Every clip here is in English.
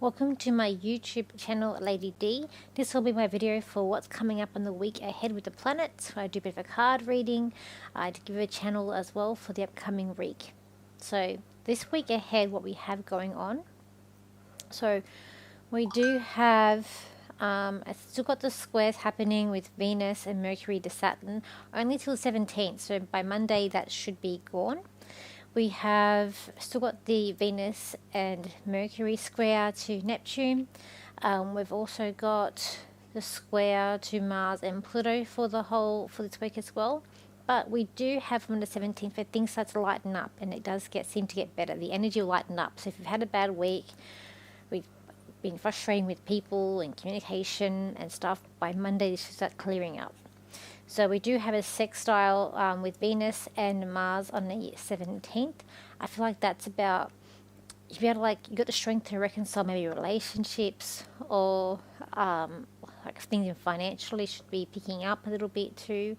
Welcome to my YouTube channel, Lady D. This will be my video for what's coming up on the week ahead with the planets. I do a bit of a card reading. I give a channel as well for the upcoming week. So this week ahead, what we have going on. So we do have, I still got the squares happening with Venus and Mercury to Saturn, only till 17th. So by Monday that should be gone. We have still got the Venus and Mercury square to Neptune. We've also got the square to Mars and Pluto for this week as well. But we do have on the 17th where things start to lighten up, and it does seem to get better. The energy will lighten up. So if you've had a bad week, we've been frustrating with people and communication and stuff, by Monday this should start clearing up. So we do have a sextile with Venus and Mars on the 17th. I feel like that's about, you got the strength to reconcile maybe relationships, or things financially should be picking up a little bit too.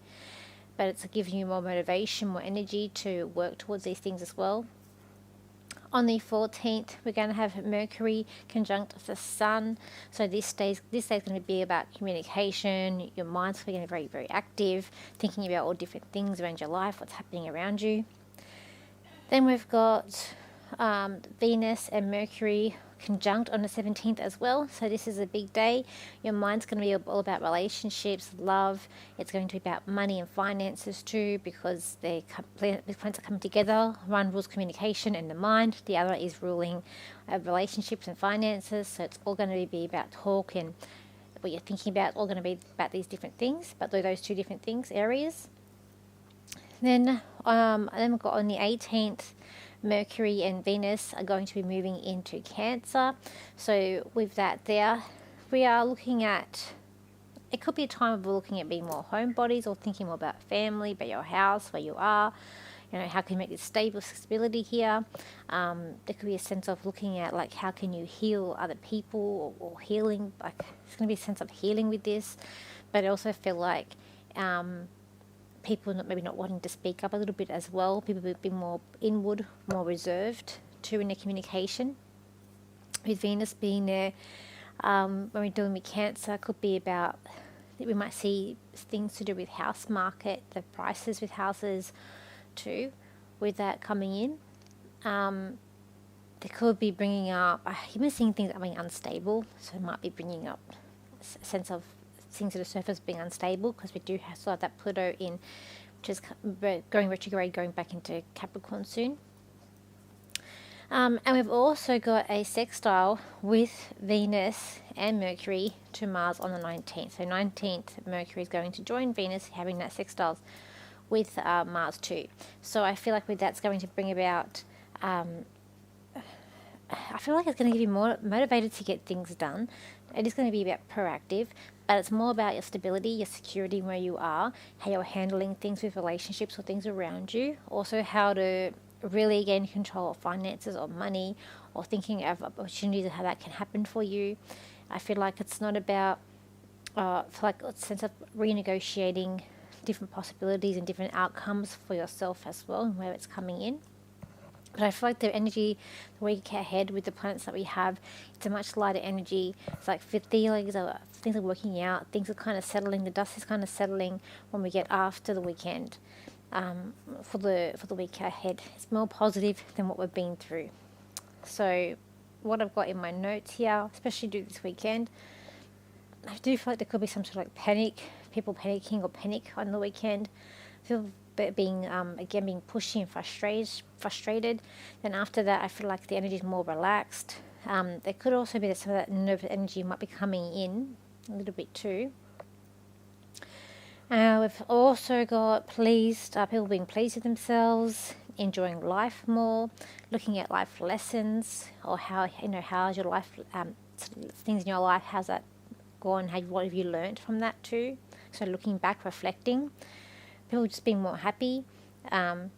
But it's giving you more motivation, more energy to work towards these things as well. On the 14th, we're going to have Mercury conjunct the Sun. So this day's going to be about communication. Your mind's going to be very, very active, thinking about all different things around your life, what's happening around you. Then we've got Venus and Mercury conjunct on the 17th as well. So this is a big day. Your mind's going to be all about relationships, love. It's going to be about money and finances too, because these planets are coming together. One rules communication and the mind, the other is ruling relationships and finances. So it's all going to be about talk, and what you're thinking about, all going to be about these different things, but those two different things, areas. Then we've got on the 18th, Mercury and Venus are going to be moving into Cancer. So with that there, we are looking at, it could be a time of looking at being more homebodies, or thinking more about family, about your house, where you are. How can you make this stability here? There could be a sense of looking at how can you heal other people, or healing. There's going to be a sense of healing with this, but I also feel like people maybe not wanting to speak up a little bit as well. People will be more inward, more reserved too in their communication. With Venus being there, when we're dealing with Cancer, could be about, we might see things to do with house market, the prices with houses too, with that coming in. They could be bringing up, even seeing things being unstable, so it might be bringing up a sense of things to the surface being unstable, because we do still have that Pluto in, which is going retrograde, going back into Capricorn soon. And we've also got a sextile with Venus and Mercury to Mars on the 19th. So 19th, Mercury is going to join Venus, having that sextile with Mars too. So I feel like that's going to bring about, I feel like it's going to give you more motivated to get things done. It is going to be about proactive, but it's more about your stability, your security, where you are, how you're handling things with relationships or things around you. Also how to really gain control of finances or money, or thinking of opportunities and how that can happen for you. I feel like it's not about a sense of renegotiating different possibilities and different outcomes for yourself as well, and where it's coming in. But I feel like the energy, the week ahead with the planets that we have, it's a much lighter energy. It's like things are working out, things are kind of settling, the dust is kind of settling when we get after the weekend. For the week ahead, it's more positive than what we've been through. So what I've got in my notes here, especially due this weekend, I do feel like there could be some sort of panic, people panicking or panic on the weekend. I feel being pushy and frustrated. Then after that, I feel like the energy is more relaxed. There could also be that some of that nervous energy might be coming in a little bit too. We've also got people being pleased with themselves, enjoying life more, looking at life lessons, or how's your life, things in your life, how's that gone, what have you learned from that too. So looking back, reflecting. People just being more happy. And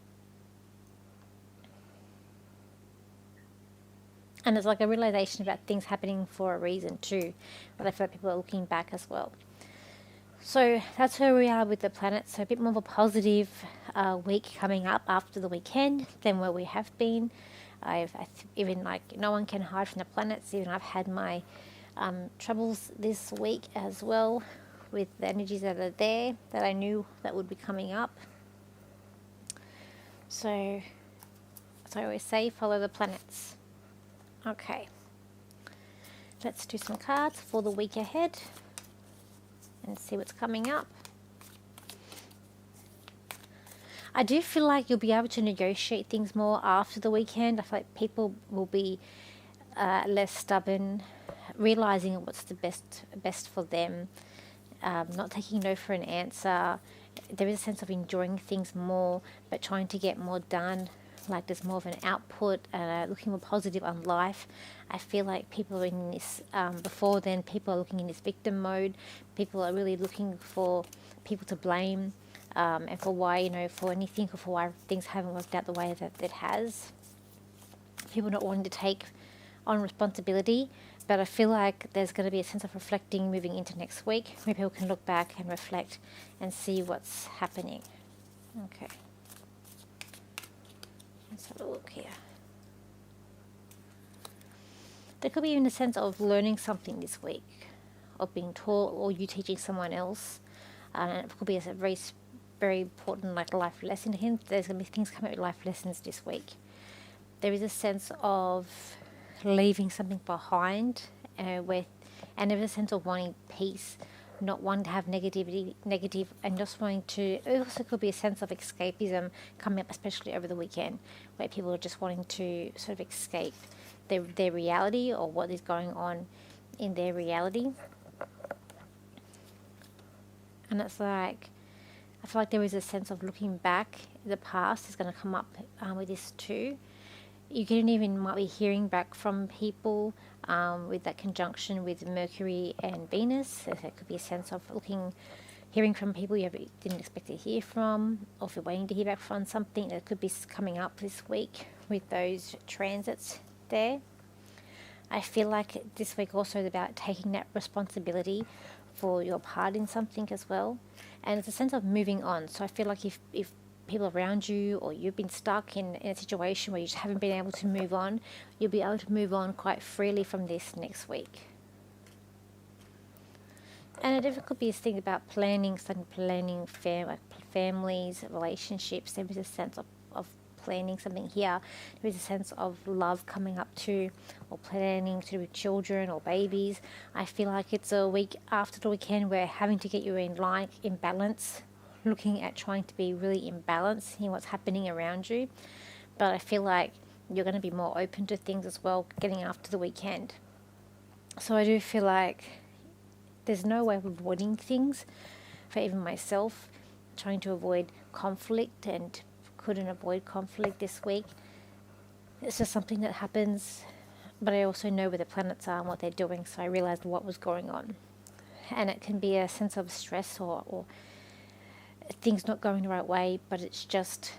it's like a realization about things happening for a reason too. But I feel like people are looking back as well. So that's where we are with the planets. So a bit more of a positive week coming up after the weekend than where we have been. Even like no one can hide from the planets. Even I've had my troubles this week as well with the energies that are there that I knew that would be coming up. So, as I always say, follow the planets. Okay, let's do some cards for the week ahead and see what's coming up. I do feel like you'll be able to negotiate things more after the weekend. I feel like people will be less stubborn, realizing what's the best for them, not taking no for an answer. There is a sense of enjoying things more, but trying to get more done. Like there's more of an output, looking more positive on life. I feel like people are in this, before then, people are looking in this victim mode. People are really looking for people to blame, and for why, for anything, or for why things haven't worked out the way that it has. People not wanting to take on responsibility, but I feel like there's going to be a sense of reflecting moving into next week, where people can look back and reflect and see what's happening. Okay. Let's have a look here. There could be even a sense of learning something this week, of being taught, or you teaching someone else. And it could be a very, very important life lesson to him. There's going to be things coming up with life lessons this week. There is a sense of leaving something behind, and there is a sense of wanting peace, not wanting to have negative, and just wanting to. It also could be a sense of escapism coming up, especially over the weekend, where people are just wanting to sort of escape their reality, or what is going on in their reality. And it's like, I feel like there is a sense of looking back. The past is going to come up with this too. You can even might be hearing back from people with that conjunction with Mercury and Venus. So there could be a sense of hearing from people you didn't expect to hear from, or if you're waiting to hear back from something that could be coming up this week with those transits there. I feel like this week also is about taking that responsibility for your part in something as well. And it's a sense of moving on. So I feel like if people around you, or you've been stuck in a situation where you just haven't been able to move on, you'll be able to move on quite freely from this next week. And it could be a thing about families, relationships. There is a sense of planning something here. There is a sense of love coming up too, or planning to do with children or babies. I feel like it's a week after the weekend where having to get you in balance, looking at trying to be really in balance in what's happening around you. But I feel like you're going to be more open to things as well getting after the weekend. So I do feel like there's no way of avoiding things. For even myself, trying to avoid conflict and couldn't avoid conflict this week. It's just something that happens, but I also know where the planets are and what they're doing, so I realized what was going on. And it can be a sense of stress or things not going the right way, but it's just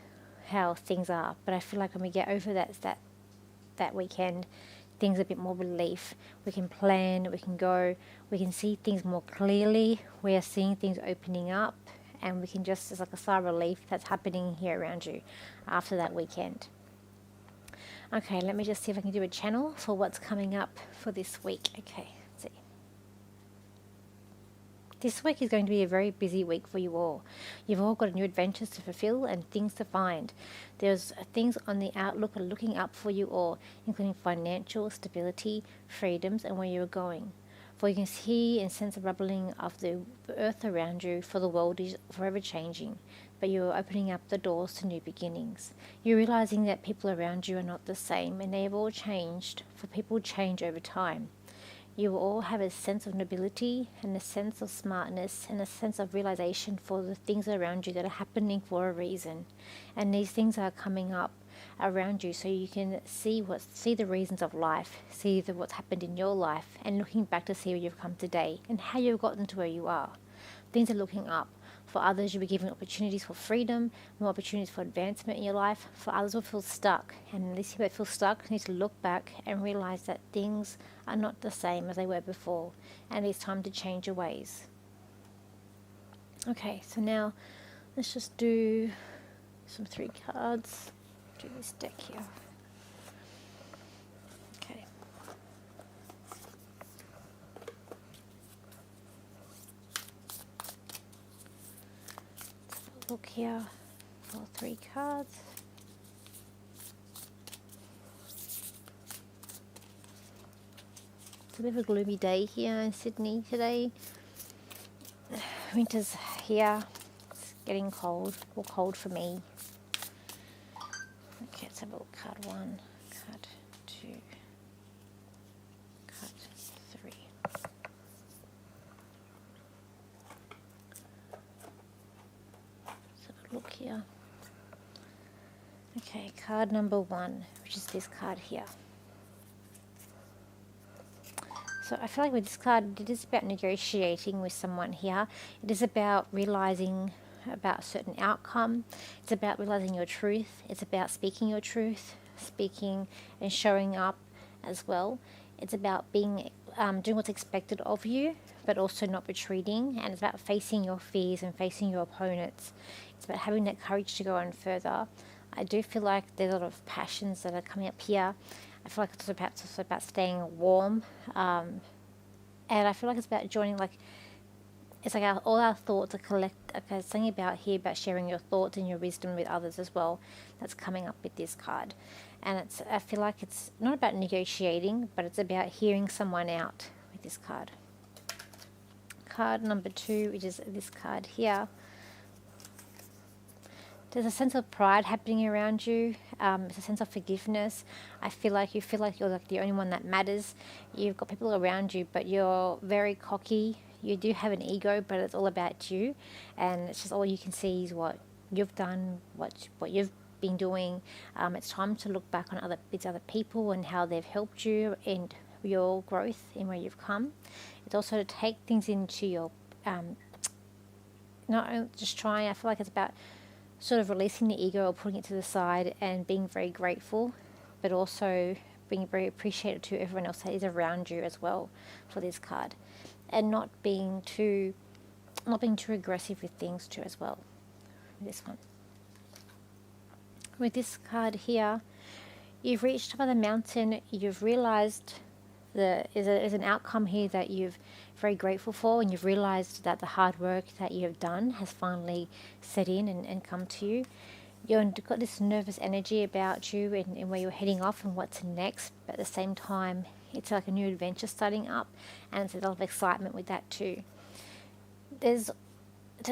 how things are. But I feel like when we get over that weekend, things are a bit more relief. We can plan, we can go, we can see things more clearly. We are seeing things opening up, and we can just, it's like a sigh of relief that's happening here around you after that weekend. Okay, let me just see if I can do a channel for what's coming up for this week. Okay, let's see. This week is going to be a very busy week for you all. You've all got new adventures to fulfill and things to find. There's things on the outlook and looking up for you all, including financial stability, freedoms, and where you're going. For you can see and sense the rumbling of the earth around you, for the world is forever changing, but you are opening up the doors to new beginnings. You're realizing that people around you are not the same, and they have all changed, for people change over time. You will all have a sense of nobility and a sense of smartness and a sense of realization for the things around you that are happening for a reason. And these things are coming up around you, so you can see the reasons of life, see what's happened in your life, and looking back to see where you've come today and how you've gotten to where you are. Things are looking up. For others, you'll be given opportunities for freedom, more opportunities for advancement in your life. For others, will feel stuck. And these people that feel stuck need to look back and realize that things are not the same as they were before, and it's time to change your ways. Okay, so now let's just do some 3 cards. Do this deck here. look here for 3 cards. It's a bit of a gloomy day here in Sydney today. Winter's here. It's getting cold, or cold for me. Okay, let's have a look. Card 1, card 2, card 3. Let's have a look here. Okay, card number 1, which is this card here. So I feel like with this card, it is about negotiating with someone here. It is about realizing about a certain outcome. It's about realizing your truth. It's about speaking your truth, speaking and showing up as well. It's about being doing what's expected of you, but also not retreating. And it's about facing your fears and facing your opponents. It's about having that courage to go on further. I do feel like there's a lot of passions that are coming up here. I feel like it's also about staying warm, and I feel like it's about joining, like, it's like all our thoughts are okay, something about here about sharing your thoughts and your wisdom with others as well. That's coming up with this card, and I feel like it's not about negotiating, but it's about hearing someone out with this card. Card number 2, which is this card here. There's a sense of pride happening around you. There's a sense of forgiveness. I feel like you're like the only one that matters. You've got people around you, but you're very cocky. You do have an ego, but it's all about you. And it's just all you can see is what you've done, what you've been doing. It's time to look back on these other people and how they've helped you in your growth and where you've come. It's also to take things into your, not just trying. I feel like it's about sort of releasing the ego or putting it to the side and being very grateful, but also being very appreciative to everyone else that is around you as well for this card, and not being too aggressive with things too as well. This one. With this card here, you've reached top of the mountain. You've realized there's an outcome here that you're very grateful for, and you've realized that the hard work that you have done has finally set in and come to you. You've got this nervous energy about you and where you're heading off and what's next, but at the same time it's like a new adventure starting up, and it's a lot of excitement with that too. There's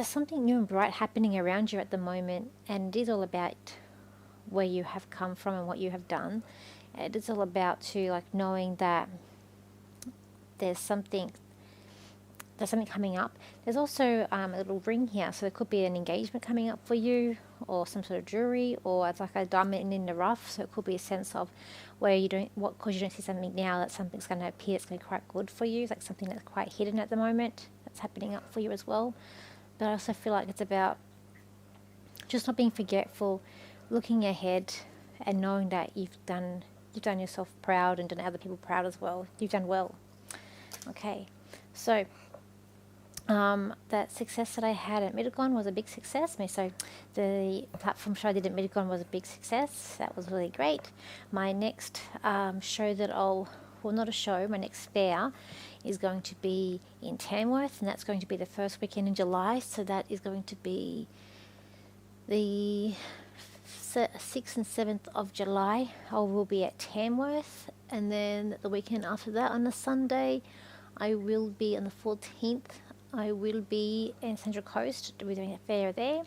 something new and bright happening around you at the moment, and it is all about where you have come from and what you have done. It is all about like knowing that there's something coming up. There's also a little ring here, so there could be an engagement coming up for you, or some sort of jewelry, or it's like a diamond in the rough. So it could be a sense of where because you don't see something now, that something's going to appear. It's going to be quite good for you. It's like something that's quite hidden at the moment that's happening up for you as well. But I also feel like it's about just not being forgetful, looking ahead, and knowing that you've done yourself proud and done other people proud as well. You've done well. Okay, so that success that I had at Middlegon was a big success. So the platform show I did at Middlegon was a big success. That was really great. My next show my next fair is going to be in Tamworth, and that's going to be the first weekend in July. So that is going to be the 6th and 7th of July. I will be at Tamworth, and then the weekend after that on the Sunday, I will be on the 14th. I will be in Central Coast. We're doing a fair there,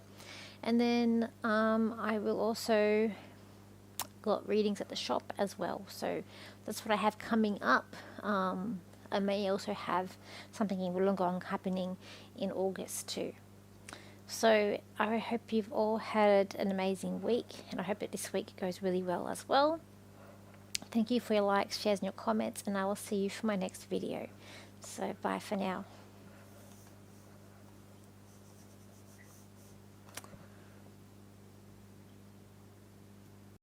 and then I will also got readings at the shop as well. So that's what I have coming up. I may also have something in Wollongong happening in August too. So I hope you've all had an amazing week, and I hope that this week goes really well as well. Thank you for your likes, shares and your comments, and I will see you for my next video. So bye for now.